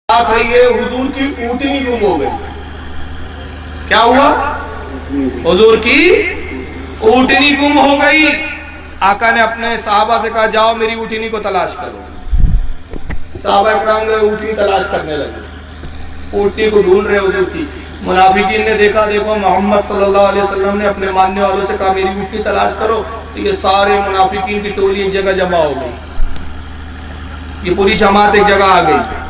बात है ये, हुजूर की ऊँटनी गुम हो गई। क्या हुआ? हुजूर की ऊँटनी गुम हो गई। आका ने अपने साहबा से कहा जाओ मेरी ऊँटनी को तलाश करो। साहबा इकराम गए, ऊँटनी तलाश करने लगे, ऊँटनी को ढूंढ रहे हुजूर की। मुनाफिकीन ने देखा, देखो मोहम्मद सल्लल्लाहु अलैहि वसल्लम ने अपने मानने वालों से कहा मेरी ऊँटनी तलाश करो, तो ये सारे मुनाफिकीन की टोली एक जगह जमा हो गई। ये पूरी जमात एक जगह आ गई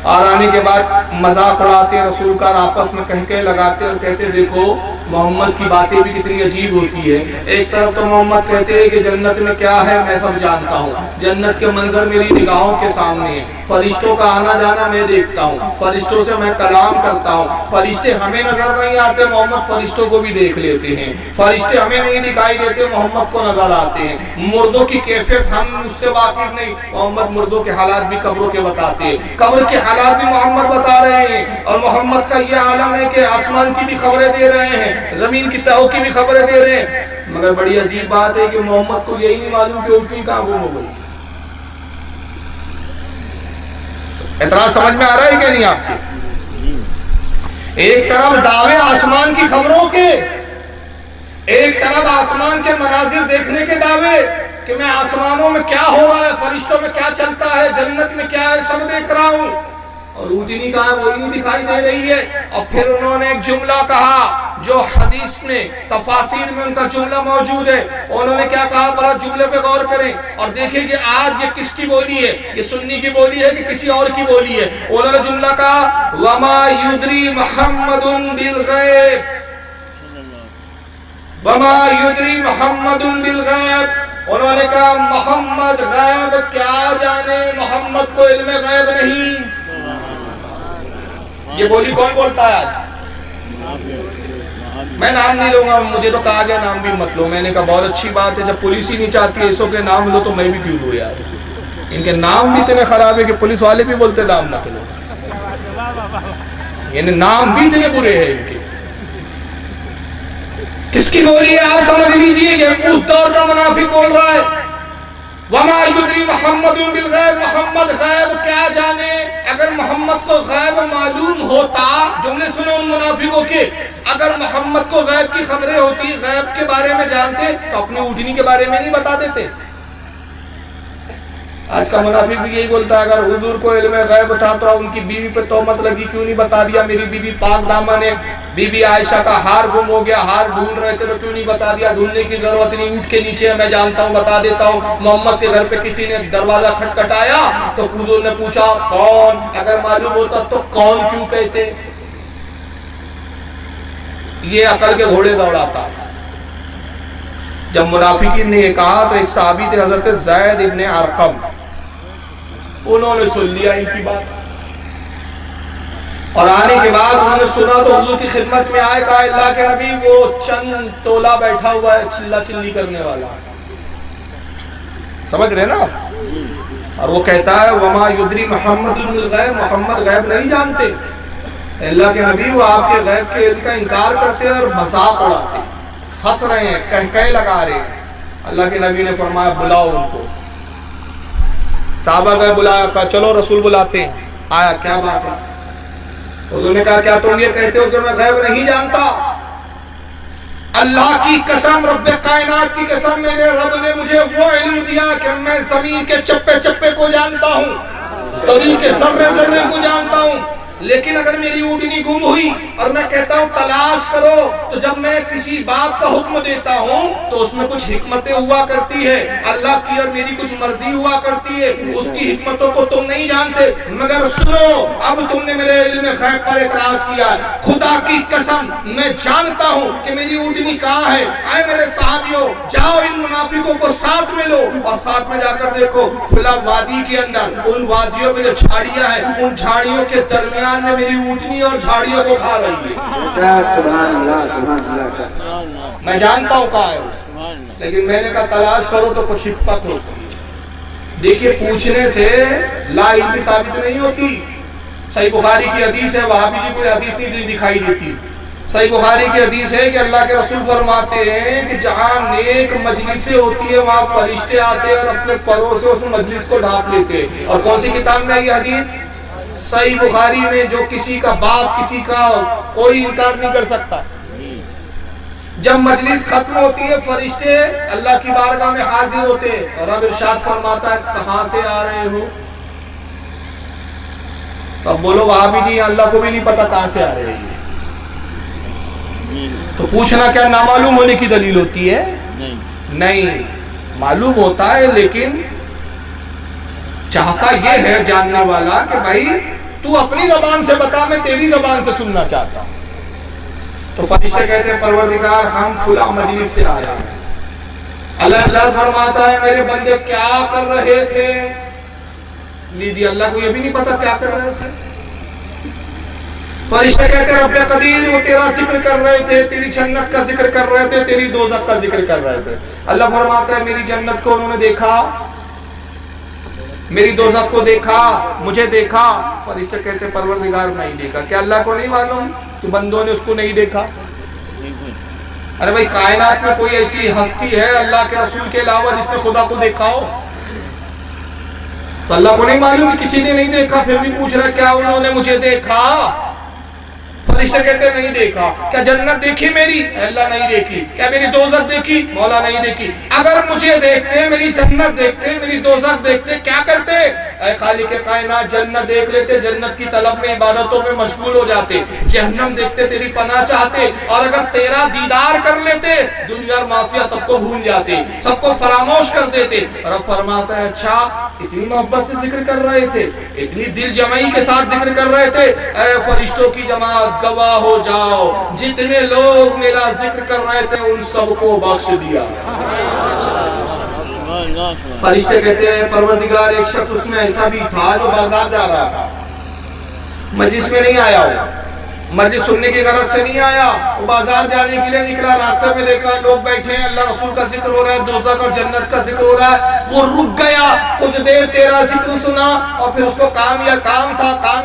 और आने के बाद मजाक उड़ाते रसूल का, आपस में कह लगाते और कहते देखो मोहम्मद की बातें भी कितनी अजीब होती है। एक तरफ तो मोहम्मद कहते हैं कि जन्नत में क्या है मैं सब जानता हूँ, जन्नत के मंजर मेरी निगाहों के सामने है, फरिश्तों का आना जाना मैं देखता हूँ, फरिश्तों से मैं कलाम करता हूँ, फरिश्ते हमें नजर नहीं आते, मोहम्मद फरिश्तों को भी देख लेते हैं, फरिश्ते हमें नहीं दिखाई देते, मोहम्मद को नजर आते हैं, मुर्दों की कैफियत हम उससे वाकिफ नहीं, मोहम्मद मुर्दों के हालात भी कब्रों के बताते हैं, कब्र के हालात भी मोहम्मद बता रहे हैं। और मोहम्मद का यह आलम है कि आसमान की भी खबरें दे रहे हैं, जमीन की तहों की भी खबरें दे रहे हैं। मगर बड़ी अजीब बात है कि मोहम्मद को यही नहीं मालूम कि ऊँटनी कहाँ गुम हो गई। इतना समझ में आ रहा है क्या नहीं आपके? एक तरफ दावे आसमान की खबरों के, एक तरफ आसमान के मनाजिर देखने के दावे कि मैं आसमानों में क्या हो रहा है, फरिश्तों में क्या चलता है, जन्नत में क्या है, सब देख रहा हूं, और ऊँटनी कहा वो ही नहीं दिखाई दे रही है। और फिर उन्होंने एक जुमला कहा जो हदीस में तफासिर में उनका जुमला मौजूद है। उन्होंने क्या कहा, बड़ा जुमले पे गौर करें और देखिए कि आज ये किसकी बोली है, ये सुन्नी की बोली है कि किसी और की बोली है। उन्होंने जुमला कहा वमा युद्री मुहम्मदुन बिल गैब, वमा युद्री मुहम्मदुन बिल गैब। उन्होंने कहा मोहम्मद गैब क्या जाने, मोहम्मद को इल्म गैब नहीं। ये बोली कौन बोलता है आज? मैं नाम नहीं लूंगा, मुझे तो कहा गया नाम भी मत लो। मैंने कहा बहुत अच्छी बात है, जब पुलिस ही नहीं चाहती है इसो के नाम लो तो मैं भी क्यों लूं यार। इनके नाम भी इतने खराब है कि पुलिस वाले भी बोलते नाम मत लो, यानी नाम भी इतने बुरे हैं इनके। किसकी बोली है आप समझ लीजिए, ये उस दौर का मुनाफिक बोल रहा है। वमा युद्री मुहम्मदुन बिल गैब, मोहम्मद गैब क्या जाने। अगर मोहम्मद को गैब मालूम होता, जुमले सुनो उन मुनाफिकों के, अगर मोहम्मद को गैब की खबरें होती, गैब के बारे में जानते तो अपनी ऊँटनी के बारे में नहीं बता देते। आज का मुनाफिक भी यही बोलता है, अगर हुजूर को इल्म गैब था तो उनकी बीवी पे तोहमत लगी, क्यों नहीं बता दिया, मेरी बीवी पाक दामन है, बीबी आयशा का हार गुम हो गया, हार ढूंढ रहे थे तो क्यों नहीं बता दिया, ढूंढने की जरूरत नहीं, ऊँट के नीचे है मैं जानता हूँ बता देता हूँ। मोहम्मद के घर पे किसी ने दरवाजा खटखटाया तो हुजूर ने पूछा कौन, अगर मालूम होता तो कौन क्यों कहते। ये अकल के घोड़े दौड़ाता। जब मुनाफिकीन ने कहा तो एक सहाबी थे हजरत ज़ैद इब्ने अरकम, उन्होंने सुन लिया इनकी बात और आने के बाद उन्होंने सुना तो हुजूर की खिदमत में आए, कहा अल्लाह के नबी वो चंद तोला बैठा हुआ है चिल्ला चिल्ली करने वाला, समझ रहे ना। और वो कहता है वमा युद्री मुहम्मदुन बिल गैब, मोहम्मद गैब नहीं जानते। अल्लाह के नबी वो आपके गैब के इल्म का इनकार करते और मजाक उड़ाते, हंस रहे हैं, कह लगा रहे हैं। अल्लाह के नबी ने फरमाया बुलाओ उनको। साहबा गए, बुलाया, कहा चलो रसूल बुलाते हैं। आया, क्या बात है? उन्होंने कहा क्या तुम ये कहते हो कि मैं गैब नहीं जानता? अल्लाह की कसम, रब्बे कायनात की कसम, मेरे रब ने मुझे वो इल्म दिया कि मैं जमीन के चप्पे चप्पे को जानता हूँ, जमीन के जर्रे जर्रे को जानता हूँ। लेकिन अगर मेरी ऊँटनी गुम हुई और मैं कहता हूँ तलाश करो, तो जब मैं किसी बात का हुक्म देता हूँ तो उसमें कुछ हिकमतें हुआ करती है, अल्लाह की और मेरी कुछ मर्जी हुआ करती है, उसकी हिकमतों को तुम नहीं जानते। मगर सुनो, अब तुमने मेरे इल्म गैब पर एतराज किया, खुदा की कसम मैं जानता हूँ कि मेरी ऊँटनी कहाँ है। आए मेरे साहबियों, जाओ इन मुनाफिकों को साथ में लो और साथ में जाकर देखो खुला वादी के अंदर, उन वादियों में जो झाड़ियाँ हैं, उन झाड़ियों के दरमियान में मेरी ऊँटनी और झाड़ियों को खा रही है। मैं जानता हूँ कहाँ है, लेकिन मैंने कहा तलाश करो तो कुछ हिकमत हो। देखिए पूछने से ला इल्मी साबित नहीं होती। सही बुखारी की हदीस है, वहां भी कोई हदीस नहीं दिखाई देती। सही बुखारी की हदीस है कि अल्लाह के रसूल फरमाते हैं कि जहाँ नेक मजलिसें होती है वहाँ फरिश्ते आते हैं और अपने परों से उस मजलिस को ढांप लेते हैं। और कौन सी किताब में ये हदीस? सही बुखारी में जो किसी का बाप किसी का कोई इनकार नहीं कर सकता। जब मजलिस खत्म होती है फरिश्ते अल्लाह की बारगाह में हाजिर होते हैं और अब इरशाद फरमाता है कहां से आ रहे हो? तो अब बोलो वहां भी नहीं, अल्लाह को भी नहीं पता कहां से आ रहे हैं। तो पूछना क्या नामालूम होने की दलील होती है? नहीं, मालूम होता है, लेकिन चाहता यह है जानने वाला कि भाई तू अपनी जबान से बता, मैं तेरी जबान से सुनना चाहता हूं। तो फरिश्ते कहते हैं परवरदिगार हम फुला मजलिस से आ रहे हैं। अल्लाह इरशाद फरमाता है मेरे बंदे क्या कर रहे थे? लीजिए, अल्लाह को यह भी नहीं पता क्या कर रहे थे। फरिश्ते कहते हैं रब्बे कदीर, वो तेरा जिक्र कर रहे थे, तेरी जन्नत का जिक्र कर रहे थे, तेरी दोज़ख का जिक्र कर रहे थे। अल्लाह फरमाता है मेरी जन्नत को उन्होंने देखा, मेरी दोज़ख को देखा, मुझे देखा? फरिश्ते कहते परवरदिगार नहीं देखा। क्या अल्लाह को नहीं मालूम कि बंदों ने उसको नहीं देखा? अरे भाई, कायनात में कोई ऐसी हस्ती है अल्लाह के रसूल के अलावा जिसने खुदा को देखा हो? तो अल्लाह को नहीं मालूम कि किसी ने नहीं देखा, फिर भी पूछ रहा क्या उन्होंने मुझे देखा? फरिश्ते कहते नहीं देखा। क्या जन्नत देखी मेरी? अल्लाह नहीं देखी। क्या मेरी दोज़ख देखी? मौला नहीं देखी। अगर मुझे देखते, मेरी जन्नत देखते, मेरी दोज़ख देखते, क्या करते? ऐ खालिक कायनात, जन्नत देख लेते, जन्नत की तलब में इबादतों में मशगूल हो जाते, जहन्नम देखते, तेरी पनाह चाहते, और अगर तेरा दीदार कर लेते दुनिया माफिया सबको भूल जाते, सबको फरामोश कर देते। रब फरमाता है अच्छा इतनी मोहब्बत से जिक्र कर रहे थे, इतनी दिल जमाई के साथ जिक्र कर रहे थे, ऐ फरिश्तों की जमात गवाह हो जाओ, जितने लोग मेरा जिक्र कर रहे थे उन सबको बख्श दिया। फरिश्ते कहते हैं परवरदिगार एक शख्स उसमें ऐसा भी था जो बाजार जा रहा था, मजलिस में नहीं आया, वो मजलिस सुनने की गरज से नहीं आया, वो बाजार जाने के लिए निकला। रास्ते में देखा लोग बैठे हैं, अल्लाह रसूल का जिक्र हो रहा है, दोज़ख और जन्नत का जिक्र हो रहा है, वो रुक गया, कुछ देर तेरा जिक्र सुना और फिर उसको काम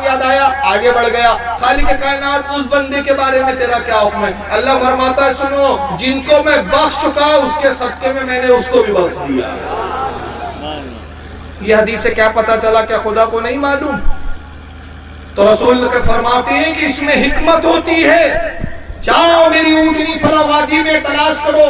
याद आया, आगे बढ़ गया। खालिक कायनात उस बंदे के बारे में तेरा क्या हुक्म है? अल्लाह फरमाता है सुनो, जिनको मैं बख्श चुका उसके सदके में मैंने उसको भी बख्श दिया। यह हदीस से क्या पता चला? क्या खुदा को नहीं मालूम? तो रसूल के फरमाते हैं कि इसमें हिकमत होती है। जाओ मेरी ऊँटनी फला वादी में तलाश करो।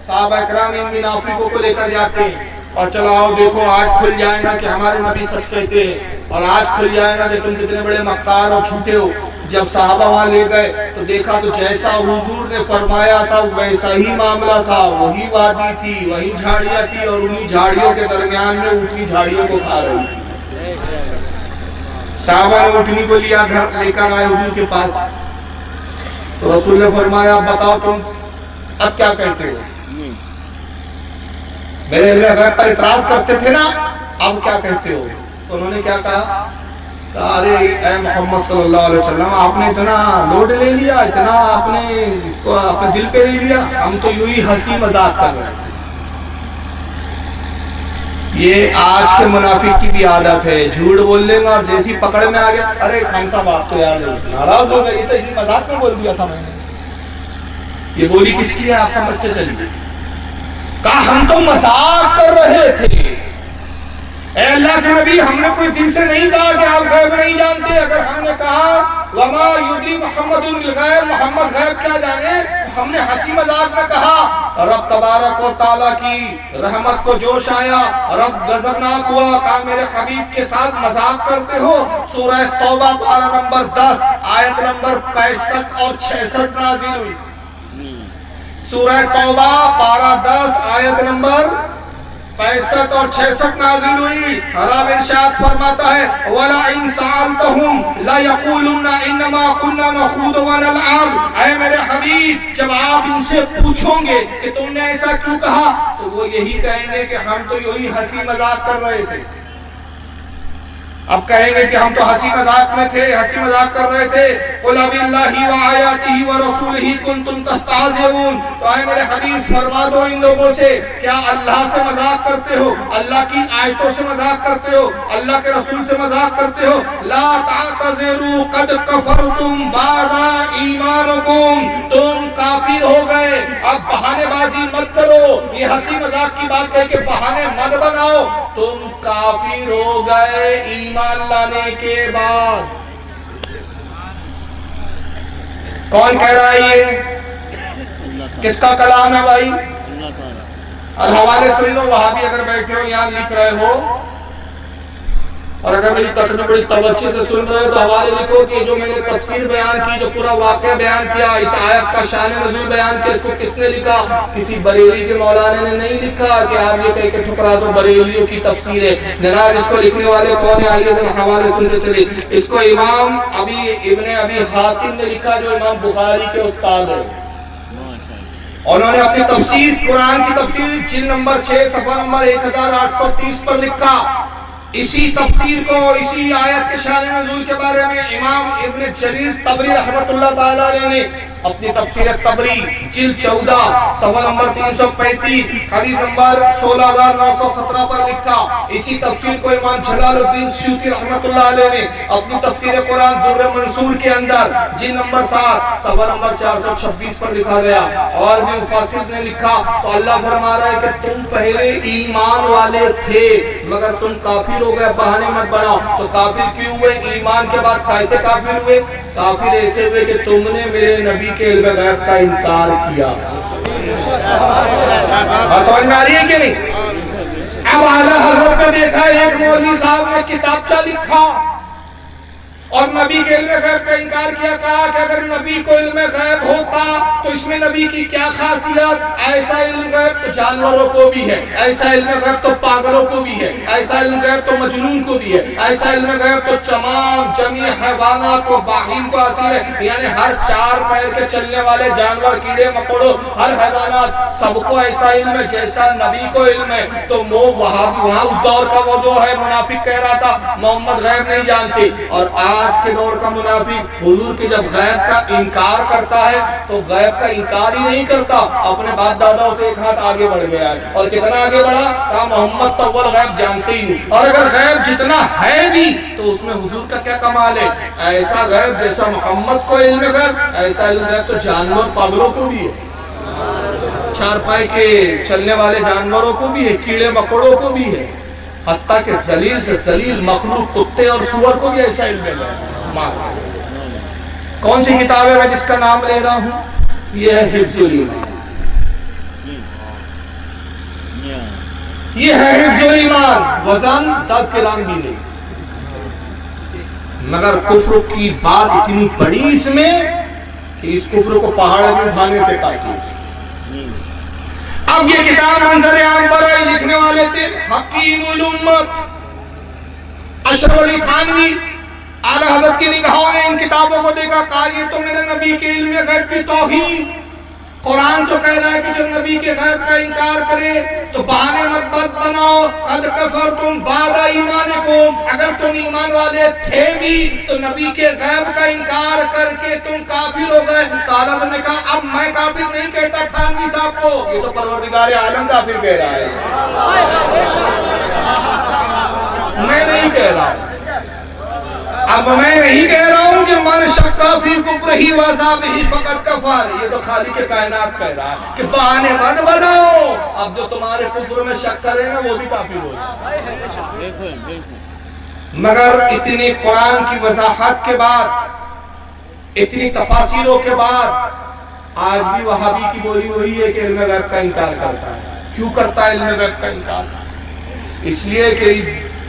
साहबा इकराम इन मुनाफिकों को लेकर जाते हैं और चलाओ देखो आज खुल जाएगा कि हमारे नबी सच कहते हैं, और आज खुल जाएगा कि तुम कितने बड़े मक्कार और झूठे हो। जब साहबा वहां ले गए तो देखा तो जैसा हुजूर ने फरमाया था वैसा ही मामला था, वही वादी थी, वही झाड़ियां थी, और उन्हीं झाड़ियों के दरमियान में ऊँटनी झाड़ियों को खा रही थी। साहबा ने ऊँटनी को लिया, घर लेकर आए हुजूर के पास, तो रसूल ने फरमाया बताओ तुम अब क्या कहते हो? मेरे घर पर इतराज करते थे ना, अब क्या कहते हो? तो उन्होंने क्या कहा? अरे ऐ मोहम्मद सल्लल्लाहु अलैहि वसल्लम, आपने इतना लोड ले लिया, इतना आपने इसको अपने दिल पे ले लिया, हम तो यूं ही हंसी मजाक कर रहे थे। ये आज के मुनाफिक की भी आदत है, झूठ बोल लेंगे और जैसी पकड़ में आ गया, अरे खान साहब आप तो यार नाराज हो गए, तो इसी मजाक में बोल दिया था मैंने। ये बोली किसकी है आप समझते चलिए। कहा हम तो मजाक कर रहे थे, ऐ अल्लाह के नबी हमने कोई दिल से नहीं कहा कि आप गैब नहीं जानते। अगर हमने कहा वमा युद्री मोहम्मदुल गैब, मोहम्मद गैब क्या जाने, तो हमने हंसी मजाक में कहा। रब तबारक व तआला की रहमत को जोश आया, रब गजबनाक हुआ, कहा मेरे हबीब के साथ मजाक करते हो। सूरह तौबा पारा नंबर 10 आयत नंबर 65 और 66 नाजिल हुई। सूरह तौबा पारा 10 आयत नंबर 65 और 66 नाज़िल हुई। रब इरशाद फरमाता है वला इन सअलतहुम ला यक़ूलुन्ना इन्नमा कुन्ना नख़ूदु व नलअब। ऐ मेरे हबीब जब आप इनसे पूछोगे कि तुमने ऐसा क्यों कहा, तो वो यही कहेंगे कि हम तो यही हंसी मजाक कर रहे थे। अब कहेंगे कि हम तो हंसी मजाक में थे, हंसी मजाक कर रहे थे। कुल बिल्लाहि व आयातिहि व रसूलिहि कुंतुम तस्तहज़िऊन। तो ऐ मेरे हबीब फरमा दो इन लोगों से, क्या अल्लाह से मजाक करते हो, अल्लाह की आयतों से मजाक करते हो, अल्लाह के रसूल से मजाक करते हो? ला तातज़िरू क़द कफ़रतुम बादा ईमानुकुम, तुम काफिर हो गए। अब बहानेबाजी मत करो, ये हंसी मजाक की बात कह के बहाने मत बनाओ, तुम काफिर हो गए ईमान लाने के बाद। कौन कह रहा है ये? किसका कलाम है भाई? और हवाले सुन लो, वहां भी अगर बैठे हो यहाँ लिख रहे हो, और अगर मेरी तकरीर बड़ी तवज्जो से सुन रहे हो तो हवाले लिखो कि जो मैंने तफसीर बयान की, जो पूरा वाक़या बयान किया, इस आयत का शान नज़ूल बयान किया, इसको किसने लिखा? किसी बरेली के मौलाना ने नहीं लिखा कि आप ये कह के ठुकरा दो बरेलियों की तफसीर है। जनाब इसको लिखने वाले कौन है? आइए जरा हवाले सुनते चले। इसको इमाम इब्ने अबी हातिम ने लिखा, जो इमाम बुखारी के उस्ताद है। उन्होंने अपनी तफसीर, कुरान की तफसीर जिल्द नंबर 6 सफ़ा नंबर 1830 पर लिखा। इसी तफसीर को, इसी आयत के शान नज़ूल के बारे में इमाम इब्न जरीर तबरी रहमतुल्लाह ताला अलैह ने अपनी तफसीर तबरी जिल्द 14 सफ़ा नंबर 335 हदीस नंबर 16917 पर लिखा। इसी तफसीर को इमाम जलालुद्दीन सूती रहमतुल्लाह अलैह ने अपनी तफसीर कुरान दुर्र मंसूर के अंदर जिल्द नंबर 7 सफ़ा नंबर 426 पर लिखा गया। और भी मुफासिर ने लिखा। तो अल्लाह फरमा रहा है कि तुम पहले ईमान वाले थे मगर तुम काफिर हो गए, बहाने मत बनाओ। तो काफिर क्यों हुए? ईमान के बाद कैसे काफिर हुए? काफिर ऐसे हुए कि तुमने मेरे नबी के इल्म गैब का इनकार किया। समझ में आ रही है कि नहीं? अब आला हजरत ने देखा, एक मौलवी साहब ने किताबचा लिखा और नबी के इल्म गैब का इनकार किया। कहा कि अगर नबी को इल्म गैब होता तो इसमें नबी की क्या खासियत? ऐसा इल्म गैब तो जानवरों को भी है, ऐसा इल्म गैब तो पागलों को भी है, ऐसा इल्म गैब तो मजनून को भी है, ऐसा इल्म गैब तो तमाम जमी हैवानात को, बाहीम को हासिल है। यानी हर 4 पैर के चलने वाले जानवर, कीड़े मकोड़ों, हर हैवानात, सबको ऐसा इल्म है जैसा नबी को इल्म है। तो वो वहां उस दौर का वो जो है मुनाफिक कह रहा था मोहम्मद गैब नहीं जानते। और आज के दौर का मुनाफिक हुजूर के जब गैब का इनकार करता है तो गैब का इनकार ही नहीं करता, अपने बाप दादाओं से एक हाथ आगे बढ़ गया है। और कितना आगे बढ़ा? कहा मोहम्मद तो अव्वल गैब जानते ही नहीं। और अगर गैब जितना है भी तो उसमें हुजूर का क्या कमाल है? ऐसा गैब जैसा मोहम्मद को इल्म गैब, ऐसा इल्म गैब तो जानवर पागलों को भी है, 4 पाए के चलने वाले जानवरों को भी है, कीड़े मकोड़ों को भी है, हत्ता के जलील से जलील मखलूक कुत्ते और सुअर को भी ऐसा इल्म है। कौन सी किताब है मैं जिसका नाम ले रहा हूं? यह है हिफ्जुल ईमान। यह है हिफ्जुल ईमान। वजन 10 ग्राम भी नहीं, मगर कुफ्र की बात इतनी बड़ी इसमें कि इस कुफ्र को पहाड़ में उठाने से काफी। अब ये किताब मंजर आम पर आई, लिखने वाले थे हकीमुल उम्मत अशरफ अली थानवी। आला हज़रत की निगाहों ने इन किताबों को देखा, कहा ये तो मेरे नबी के इल्म गैब की तौहीन। कुरान तो कह रहा है कि जो नबी के गैब का इनकार करे तो बहाने मत बनाओ। कद कफरतुम बादा ईमानिकुम, अगर तुम ईमान वाले थे भी तो नबी के गैब का इनकार करके तुम काफिर हो गए। तो आला हज़रत ने कहा अब मैं काफिर नहीं कहता थानवी साहब को, ये तो परवरदिगार आलम काफिर कह रहा है, मैं नहीं कह रहा। अब मैं नहीं कह रहा हूं कि मन शक्का फी कुफ्रिही व अज़ाबिही फकत कफर, ये तो खालिक के कायनात कह रहा है कि बहाने मत बनाओ। अब जो तुम्हारे कुफ्र में शक करे ना वो भी काफिर हो जाए। मगर इतनी कुरान की वजाहत के बाद, इतनी तफासिरों के बाद आज भी वहाबी की बोली वही है कि इल्म गैब का इनकार करता है। क्यों करता है इल्म गैब का इनकार? इसलिए कि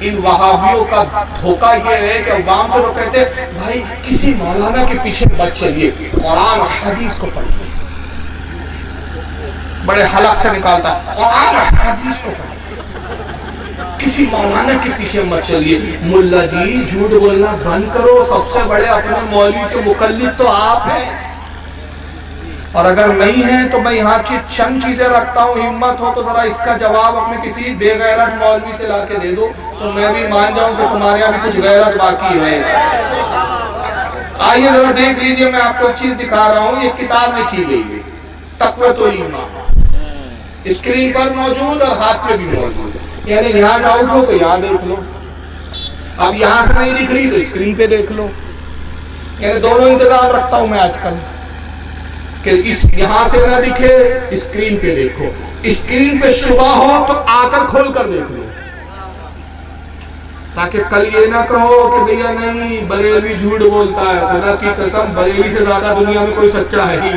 इन वहाबियों का धोखा ये है कि अवाम को लोग कहते हैं भाई किसी मौलाना के पीछे मत चलिए, कुरान और हदीस को पढ़िए। बड़े हलक से निकालता है कुरान और हदीस को पढ़िए, किसी मौलाना के पीछे मत चलिए। मुल्ला जी झूठ बोलना बंद करो, सबसे बड़े अपने मौलवी के मुकल्लिद तो आप हैं। और अगर नहीं है तो मैं यहाँ चंद चीजें रखता हूँ, हिम्मत हो तो जरा इसका जवाब अपने किसी बेगैरत मौलवी से लाके दे दो तो मैं भी मान जाऊँ कि तुम्हारे यहाँ भी कुछ गैरत बाकी है। आइए जरा देख लीजिए, मैं आपको एक चीज दिखा रहा हूँ। ये किताब लिखी गई है तक़वतुल ईमान, स्क्रीन पर मौजूद और हाथ में भी मौजूद है। यानी यहाँ डाउट हो तो यहाँ देख लो, अब यहाँ से नहीं दिख रही तो स्क्रीन पे देख लो। यानी दोनों इंतजाम रखता हूँ मैं आजकल। कि इस यहां से ना दिखे, स्क्रीन पे देखो, स्क्रीन पे शुबा हो तो आकर खोल कर देख लो, ताकि कल ये ना कहो कि भैया नहीं बरेलवी झूठ बोलता है। खुदा की कसम बरेली से ज्यादा दुनिया में कोई सच्चा है ही।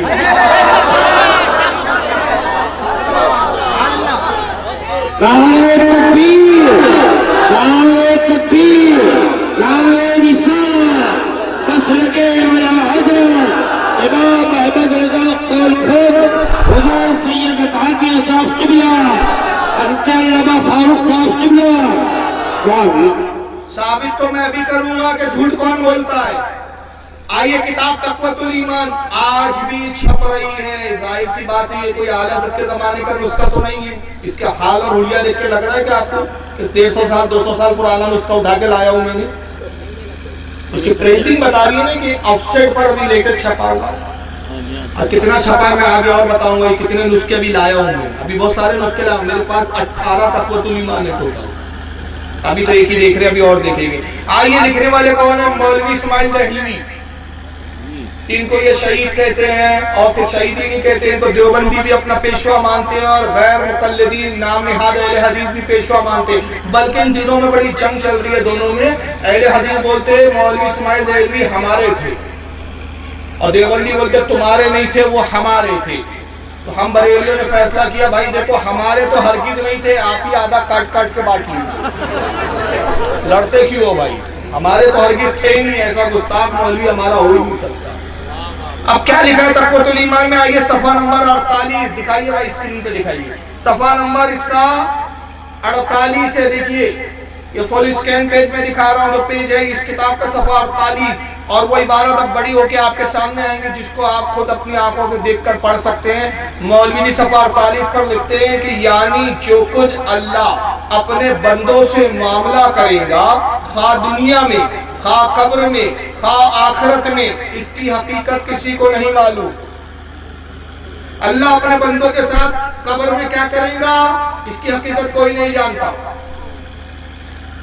साबित तो मैं अभी करूंगा कि झूठ कौन बोलता है। आइए किताब तक़वतुल ईमान आज भी छप रही है। जाहिर सी बात है ये कोई आला हज़रत के जमाने का नुस्खा तो नहीं है। इसके हाल और हुलिया देख के लग रहा है कि आपको 150 साल 200 साल पुराना नुस्खा उठा के लाया हूं मैंने। उसकी प्रिंटिंग बता रही है ना कि ऑफसेट पर अभी लेकर छपा हुआ, और कितना छपा है मैं आगे और बताऊंगा। कितने नुस्खे अभी लाया हूं मैं, अभी बहुत सारे नुस्खे लाया। मेरे पास 18 तक़वतुल ईमान है टोटल। अभी तो एक ही देख रहे, अभी और देखेंगे। आइए लिखने वाले कौन है? मौलवी इस्माइल दहलवी। इनको ये शहीद कहते हैं, और फिर शहीद ही नहीं कहते, इनको देवबंदी भी अपना पेशवा मानते हैं, और गैर मुकल्लिदीन नाम निहाद अहले हदीस भी पेशवा मानते हैं। बल्कि इन दिनों में बड़ी जंग चल रही है दोनों में। अहले हदीस बोलते मौलवी इस्माइल दहलवी हमारे थे, और देवबंदी बोलते तुम्हारे नहीं थे, वो हमारे थे। तो हम बरेलियों ने फैसला किया भाई देखो हमारे तो हरगिज नहीं थे, आप ही आधा काट काट के बांट लीजिए। लड़ते क्यों हो भाई? हमारे तो हरगिज थे ही नहीं, ऐसा गुस्ताख मौलवी हमारा हो ही नहीं सकता। अब क्या लिखा है तक़वतुल ईमान में? आइए सफ़ा नंबर 48 दिखाइए भाई, स्क्रीन पे दिखाइए। सफ़ा नंबर इसका 48 है। देखिए ये फुल स्कैन पेज में दिखा रहा हूँ, जो पेज है इस किताब का सफ़ा 48, और वो इबारत अब बड़ी होके आपके सामने आएंगे जिसको आप खुद अपनी आंखों से देखकर पढ़ सकते हैं। मौलवी ने सफ़ा 48 पर लिखते हैं कि यानी जो कुछ अल्लाह अपने बंदों से मामला करेगा, खा दुनिया में, खा कब्र में, खा आखिरत में, इसकी हकीकत किसी को नहीं मालूम। अल्लाह अपने बंदों के साथ कब्र में क्या करेगा इसकी हकीकत कोई नहीं जानता।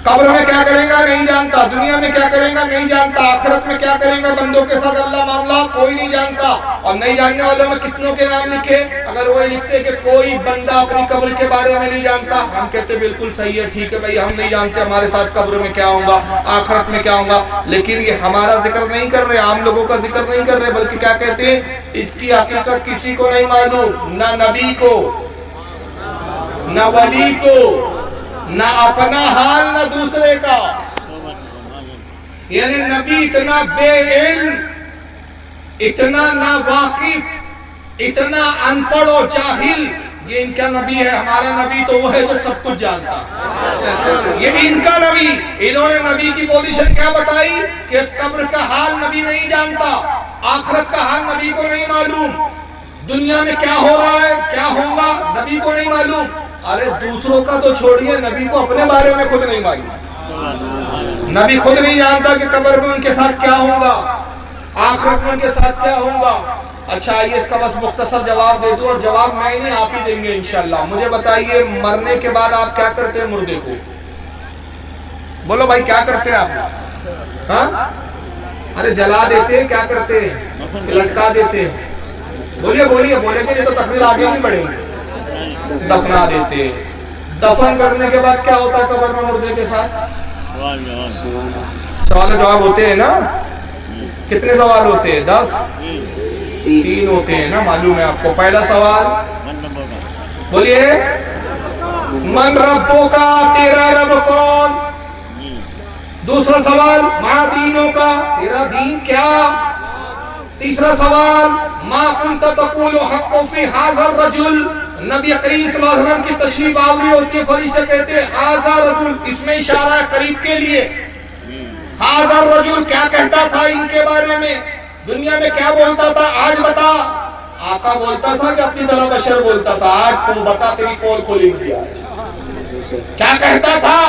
कब्र में क्या करेगा नहीं जानता, दुनिया में क्या करेगा नहीं जानता, आखिरत में क्या करेगा बंदों के साथ अल्लाह मामला कोई नहीं जानता। और नहीं जानने वालों में कितनों के नाम लिखे? अगर वो लिखते कि कोई बंदा अपनी कब्र के बारे में नहीं जानता, हम कहते बिल्कुल सही है, ठीक है भाई, हम नहीं जानते हमारे साथ कब्र में क्या होगा, आखिरत में क्या होगा। लेकिन ये हमारा जिक्र नहीं कर रहे, आम लोगों का जिक्र नहीं कर रहे, बल्कि क्या कहते हैं? इसकी हकीकत किसी को नहीं मालूम, ना नबी को, ना वली को, ना अपना हाल ना दूसरे का। यानी नबी इतना बेइल्म, इतना ना वाकिफ, इतना अनपढ़ और जाहिल, ये इनका नबी है। हमारा नबी तो वो है जो सब कुछ जानता, ये इनका नबी। इन्होंने नबी की पोजीशन क्या बताई कि कब्र का हाल नबी नहीं जानता, आखिरत का हाल नबी को नहीं मालूम, दुनिया में क्या हो रहा है क्या होगा नबी को नहीं मालूम। अरे दूसरों का तो छोड़िए, नबी को अपने बारे में खुद नहीं मालूम। नबी खुद नहीं जानता कि कब्र में उनके साथ क्या होगा, आखिरत में उनके साथ क्या होगा। अच्छा आइए इसका बस मुख्तसर जवाब दे दूं, और जवाब मैं नहीं आप ही देंगे इंशाल्लाह। मुझे बताइए मरने के बाद आप क्या करते हैं मुर्दे को? बोलो भाई क्या करते हैं आप? हाँ अरे जला देते हैं, क्या करते हैं? लटका देते हैं। बोलिए बोलिए, बोलेंगे नहीं तो तकरीर आगे नहीं बढ़ेंगे। दफना देते हैं। दफन करने के बाद क्या होता है कब्र में मुर्दे के साथ? सवाल जवाब होते हैं ना? कितने सवाल होते हैं? 10? 3 होते हैं ना, मालूम है आपको। पहला सवाल बोलिए, मन रब्बों का, तेरा रब कौन? दूसरा सवाल मा दीनों का, तेरा दीन क्या? तीसरा सवाल मा कुंत तक़ूलु हक़्क़ु फी हाज़ा रजुल, नबी करीम सल्लल्लाहु अलैहि वसल्लम की तशरीफ आवरी होती है, फरिश्ते कहते हैं हाज़ा रजुल, इसमें इशारा है करीब के लिए। हाज़ा रजुल क्या कहता था इनके बारे में, दुनिया में क्या बोलता था, आज बता। आका बोलता था कि अपनी तरह बशर बोलता था, आज तुम बता, तेरी पोल खोलेंगी आज। क्या कहता था?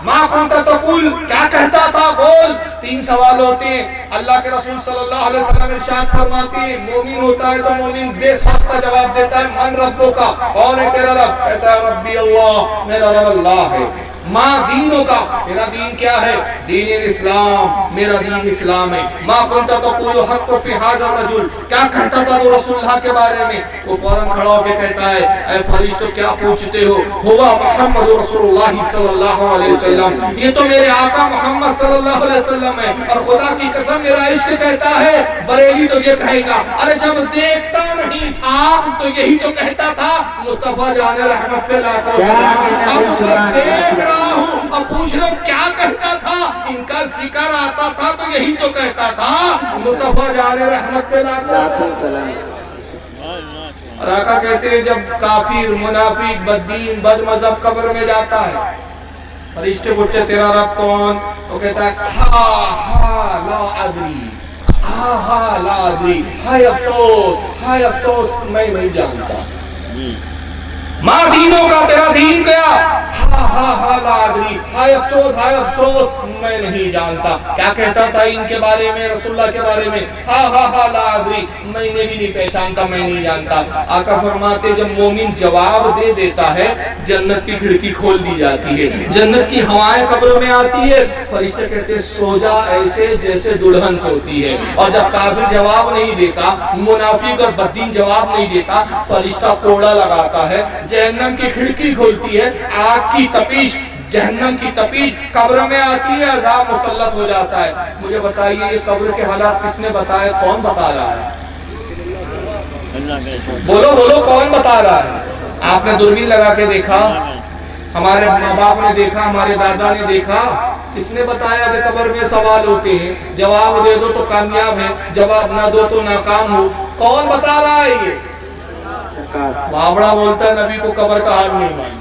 माँ कुंता तक़ूल, क्या कहता था, बोल। 3 सवाल होते हैं। अल्लाह के रसूल सल्लल्लाहु अलैहि वसल्लम इरशाद फरमाते हैं मोमिन होता है तो मोमिन बेसाख्ता जवाब देता है मन रब्बों का, कौन है तेरा रब? कहता है रब्बी अल्लाह, मेरा रब अल्लाह है। माँ दीनों का, मेरा दीन क्या है? दीन इस्लाम, मेरा दीन इस्लाम है। माँ कुंता तक़ूलु हक़्क़ु फ़ी हाज़ा रजुल, क्या कहता था वो रसूलुल्लाह के बारे में? वो फौरन खड़ा होकर कहता है, ऐ फरिश्तों क्या पूछते हो, हुवा मुहम्मद रसूलुल्लाह सल्लल्लाहु अलैहि वसल्लम, ये तो मेरे आका मोहम्मद सल्लल्लाहु अलैहि वसल्लम है। और खुदा की कसम मेरा इश्क कहता है, बरेली तो ये कहेगा, अरे जब देखता नहीं था तो यही तो कहता था, मुस्तफा जाने रहमत पे लाखों सलाम, अब तो देख रहा हूँ, अब पूछ लो क्या कहता था, इनका जिक्र आता था तो यही तो कहता था, मुस्तफा जाने रहमत पे लाखों सलाम। और आका कहते हैं जब काफिर, मुनाफिक, बददीन, बदमज़हब कब्र में जाता है, फरिश्ते पूछते तेरा रब कौन? वो कहता है हा हा ला अदरी, हा हा ला अदरी, हाय अफसोस मैं नहीं जानता। माँ दीनों का, तेरा दीन क्या? हा ला अदरी, हाय अफसोस मैं नहीं जानता। क्या कहता था इनके बारे में, रसूलुल्लाह के बारे में? हा ला अदरी, मैंने भी नहीं पहचानता, मैं नहीं जानता। आका फरमाते जब मोमिन जवाब दे देता है, जन्नत की खिड़की खोल दी जाती है, जन्नत की हवाएं कब्र में आती है, फरिश्ते कहते सो जा ऐसे जैसे दुल्हन सोती है। और जब काफिर जवाब नहीं देता, मुनाफिक और बददीन जवाब नहीं देता, फरिश्ता कोड़ा लगाता है, जहन्नम की खिड़की खुलती है, आग की तपीश, जहन्नम की तपीश कब्र में आती है, अज़ाब मुसल्लत हो जाता है। मुझे बताइए ये कब्र के हालात किसने बताए, कौन बता रहा है? बोलो कौन बता रहा है? आपने दूरबीन लगा के देखा, हमारे माँ बाप ने देखा, हमारे दादा ने देखा, किसने बताया कि कब्र में सवाल होते हैं, जवाब दे दो तो कामयाब है, जवाब ना दो तो नाकाम हो। कौन बता रहा है ये? बाबड़ा बोलता है नबी को कब्र का हाल नहीं मालूम,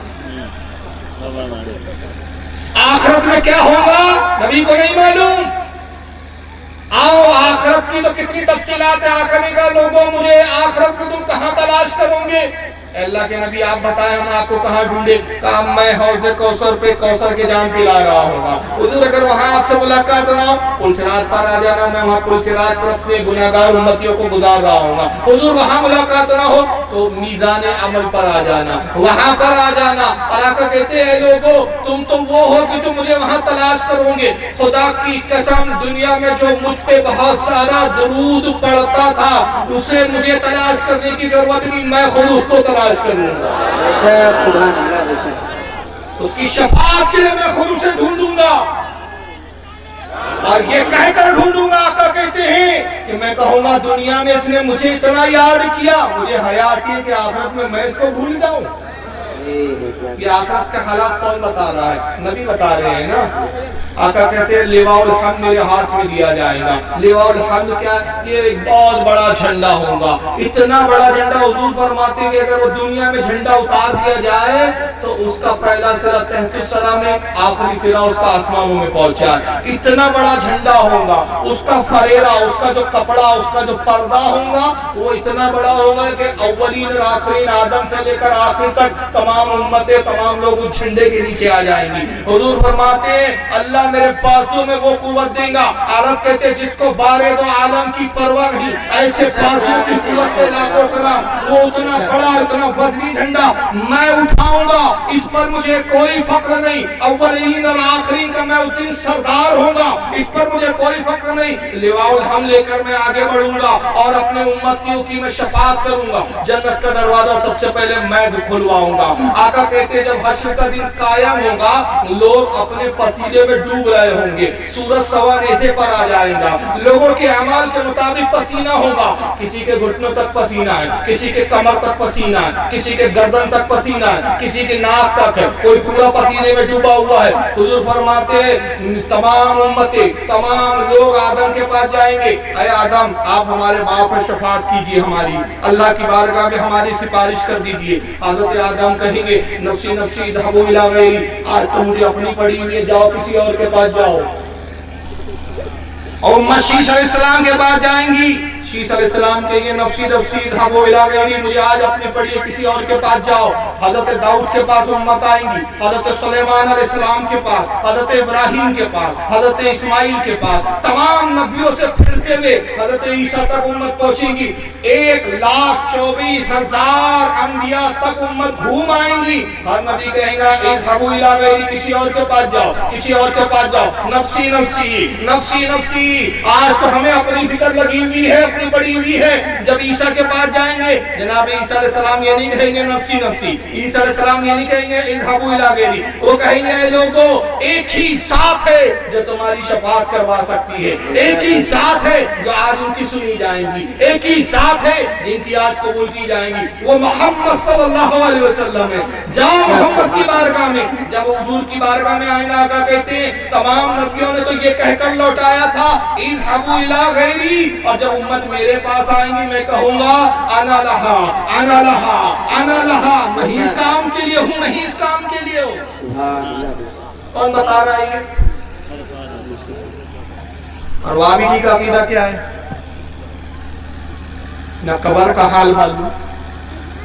आखिरत में क्या होगा नबी को नहीं मालूम। आओ आखिरत की तो कितनी तफसीलात है, आखिरत का लोगों मुझे आखिरत में तुम कहाँ तलाश करोगे? अल्लाह के नबी आप बताएं हम आपको कहाँ ढूंढे? काम मैं हौज़े कौसर पे कौसर के जाम पिला रहा हूँ। हुजूर अगर वहाँ आपसे मुलाकात ना हो, पुलसिरात पर आ जाना, मैं वहाँ पुलसिरात पर अपने गुनाहगार उम्मतियों को गुजार रहा हूँ। हुजूर वहाँ मुलाकात ना हो तो मीज़ान अमल पर आ जाना, वहाँ पर आ जाना। और आका कहते हैं लोगों तुम तो वो हो कि जो मुझे वहाँ तलाश करोगे। खुदा की कसम दुनिया में जो मुझ पे बहुत सारा दरूद पढ़ता था उसे मुझे तलाश करने की जरूरत नहीं, मैं खुद उसको तलाश करूंगा। उसकी शफाअत के लिए मैं खुद उसे ढूंढूंगा और ये कहकर ढूंढूंगा। आका कहते हैं कि मैं कहूंगा दुनिया में इसने मुझे इतना याद किया, मुझे हयात है कि आखिरत में मैं इसको भूल जाऊं। ये आखिरत के हालात कौन बता रहा है? नबी बता रहे हैं ना। आका कहते हैं लिवाउल हम्द मेरे हाथ में दिया जाएगा। लिवाउल हम्द क्या? ये एक बहुत बड़ा झंडा होगा, इतना बड़ा झंडा। हुजूर फरमाते हैं अगर वो दुनिया में झंडा उतार दिया जाए तो उसका पहला सिरा तहत सरा में, आखिरी सिरा उसका आसमानों में पहुंचा। इतना बड़ा झंडा होगा, उसका फरेरा, उसका जो कपड़ा, उसका जो पर्दा होगा वो इतना बड़ा होगा कि अव्वलीन और आखिरीन, आदम से लेकर आखिर तक तमाम उम्मतें, तमाम लोग उस झंडे के नीचे आ जाएंगी। हुजूर फरमाते हैं अल्लाह मेरे बाजू में वो कुव्वत देगा। आलम कहते हैं जिसको बारे दो आलम की परवाह नहीं, ऐसे बाजू की कुव्वत पे लाखों सलाम। वो उतना बड़ा, इतना वजनी झंडा मैं उठाऊंगा, इस पर मुझे कोई फक्र नहीं। अव्वलीन और आखिरीन का मैं उस दिन सरदार होऊंगा, इस पर मुझे कोई फक्र नहीं। लिवाउल हम लेकर मैं आगे बढ़ूंगा और अपने उम्मतियों की मैं शफाअत करूंगा। जन्नत का दरवाजा सबसे पहले मैं खुलवाऊंगा। आका कहते हैं जब हश्र का दिन कायम होगा लोग अपने पसीने में डूब रहे होंगे, सूरज सवा नेज़े पर आ जाएगा, लोगों के अमाल के मुताबिक पसीना होगा। किसी के घुटनों तक पसीना है, किसी के कमर तक पसीना है, किसी के गर्दन तक पसीना है, किसी के नाक तक है, कोई पूरा पसीने में डूबा हुआ है। हुजूर फरमाते हैं तमाम उम्मतें, तमाम लोग आदम के पास जाएंगे, अरे आदम आप हमारे बाप पर शफाअत कीजिए, हमारी अल्लाह की बारगाह में हमारी सिफारिश कर दीजिए। हज़रत आदम कहेंगे नफ्सी नफ्सी इज़हबू इला गैरी, आज तो मुझे अपनी पड़ी हुई है, जाओ किसी और के पास जाओ। और शीश अलैहिस्सलाम के पास जाएंगी, शीश अलैहिस्सलाम कहेंगे नफ्सी नफ्सी इज़हबू इला गैरी, मुझे आज अपनी पड़ी है, किसी और के पास जाओ। हजरत दाऊद के पास उम्मत आएंगी, हजरत सुलेमान अलैहिस्सलाम के पास, हजरत इब्राहिम के पास, हजरत इस्माइल के पास, तमाम नबियों से फिरते देखते हुए हजरत ईसा तक उम्मत पहुंचेगी। 1,24,000 अंबिया तक उम्मत घूम आएंगी। हर नबी कहेगा इज़हबू इला गैरी, किसी और के पास जाओ, किसी और के पास जाओ, नफ्सी नफ्सी नफ्सी नफ्सी। आज तो हमें अपनी फिक्र लगी हुई है, अपनी पड़ी हुई है। जब ईसा के पास जाएंगे जनाब ईसा अलैहिस्सलाम ये नहीं कहेंगे नफ्सी नफ्सी, ईसा अलैहिस्सलाम ये नहीं कहेंगे इज़हबू इला गैरी, वो कहेंगे लोगों एक ही साथ है जो तुम्हारी शफाअत करवा सकती है, एक ही साथ है जो आज उनकी सुनी जाएंगी, एक ही साथ है जिनकी आज कबूल की जाएंगी, वो मोहम्मद सल्लल्लाहु अलैहि वसल्लम है। जाओ मोहम्मद की बारगाह में। जब हुजूर की बारगाह में आएंगे आका कहते हैं तमाम नबियों ने तो ये कहकर लौटाया था इज़हबू इला गैरी, और जब उम्मत मेरे पास आएंगी मैं कहूंगा अना लहा अना लहा अना लहा, मैं इस काम के लिए हूं, नहीं इस काम के लिए हूं। कौन बता रहा है? और वाबिदी का अकीदा क्या है? न कब्र का हाल मालूम,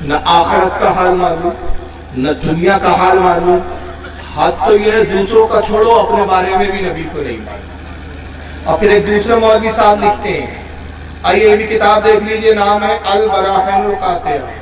न आखिरत का हाल मालूम, न दुनिया का हाल मालूम। हाथ तो ये दूसरों का छोड़ो, अपने बारे में भी नबी को नहीं मालूम। और फिर एक दूसरे मौलवी साहब लिखते हैं, आइए ये भी किताब देख लीजिए, नाम है अल बराहिनुल कातिया।